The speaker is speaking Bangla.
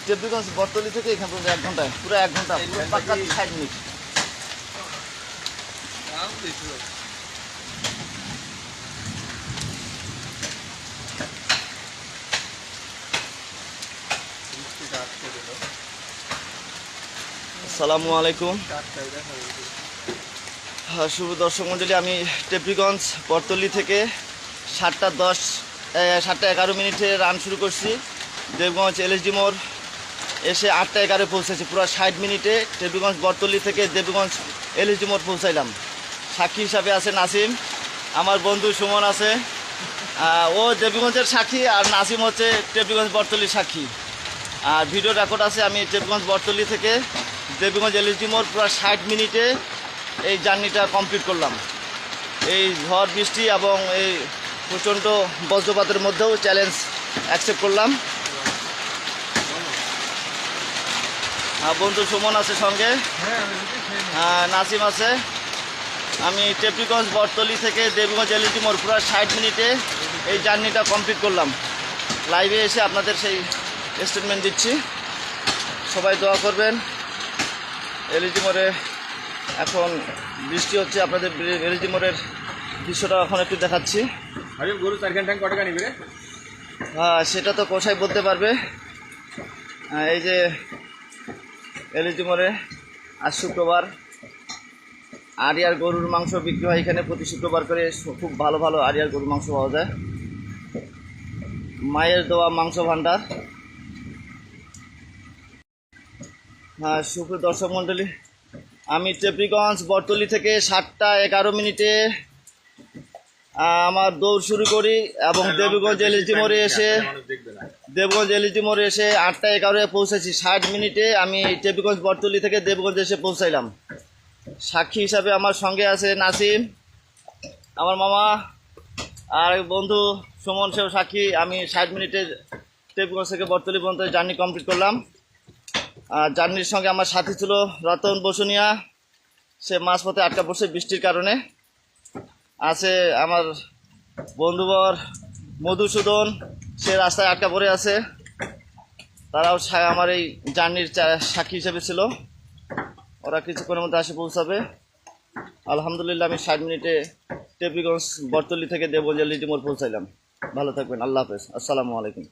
টেপবিগঞ্জ বটতলী থেকে এখান পর্যন্ত 1 ঘন্টায়, পুরো 1 ঘন্টা, পুরো পাক্কা 60 মিনিট। আসসালামু আলাইকুম। শুভ দর্শক মণ্ডলী, আমি টেপবিগঞ্জ বটতলী থেকে 7:11 রান শুরু করছি। দেবগঞ্জ এলএসডি মোড় এসে 8:11 পৌঁছেছি। পুরো 60 মিনিটে টেপবিগঞ্জ বটতলী থেকে দেবগঞ্জ এলএসডি মোড় পৌঁছাইলাম। সাক্ষী হিসাবে আছে নাসিম, আমার বন্ধু সুমন আছে, ও দেবগঞ্জের সাক্ষী, আর নাসিম হচ্ছে টেপবিগঞ্জ বটতলীর সাক্ষী। আর ভিডিও রেকর্ড আছে। আমি টেপবিগঞ্জ বটতলী থেকে দেবগঞ্জ এলএসডি মোড় পুরো 60 মিনিটে এই জার্নিটা কমপ্লিট করলাম। এই ঝড় বৃষ্টি এবং এই প্রচণ্ড বজ্রপাতের মধ্যেও চ্যালেঞ্জ অ্যাকসেপ্ট করলাম। বন্ধু সুমন আছে সঙ্গে, নাসিম আছে। আমি টেপবিগঞ্জ বটতলী থেকে দেবগঞ্জ এলএসডি মোড় পুরো 60 মিনিটে এই জার্নিটা কমপ্লিট করলাম। লাইভে এসে আপনাদের সেই স্টেটমেন্ট দিচ্ছি। সবাই দোয়া করবেন। এলএসডি মোড়ে এখন বৃষ্টি হচ্ছে, আপনাদের এলএসডি মোড়ের দৃশ্যটা এখন একটু দেখাচ্ছি। গরু 4 ঘন্টা কত টাকা নিবে রে? সেটা তো কোষাই বলতে পারবে। এই যে এলএসডি মোড়ে আজ শুক্রবার আড়িয়ার গরুর মাংস বিক্রি হয় এখানে। প্রতি শুক্রবার করে খুব ভালো ভালো আড়িয়ার গরুর মাংস পাওয়া যায়। মায়ের দেওয়া মাংস ভাণ্ডার। সুপ্রিয় দর্শক মণ্ডলী, আমি টেপবিগঞ্জ বটতলী থেকে 7:11 আমার দৌড় শুরু করি এবং দেবগঞ্জ এলএসডি মোড়ে এসে 8:11 পৌঁছেছি। 60 মিনিটে আমি টেপবিগঞ্জ বটতলী থেকে দেবগঞ্জ এসে পৌঁছাইলাম। সাক্ষী হিসাবে আমার সঙ্গে আছে নাসিম, আমার মামা, আর বন্ধু সুমন, সেও সাক্ষী। আমি 60 মিনিটে টেপবিগঞ্জ থেকে বটতলী পর্যন্ত জার্নি কমপ্লিট করলাম। জার্নির সঙ্গে আমার সাথী ছিল রতন বসুনিয়া, সে মাঝপথে আটকা পড়ছে বৃষ্টির কারণে। আছে আমার বন্ধুবর মধুসূদন, সে রাস্তায় আটকা পড়ে আছে। তারাও আমার এই জার্নির সাক্ষী হিসেবে ছিল। ওরা কিছুক্ষণের মধ্যে আসে পৌঁছাবে। আলহামদুলিল্লাহ, আমি 60 মিনিটে টেপবিগঞ্জ বটতলী থেকে দেবগঞ্জ এলএসডি মোড় পৌঁছাইলাম। ভালো থাকবেন, আল্লাহ হাফেজ, আসসালামু আলাইকুম।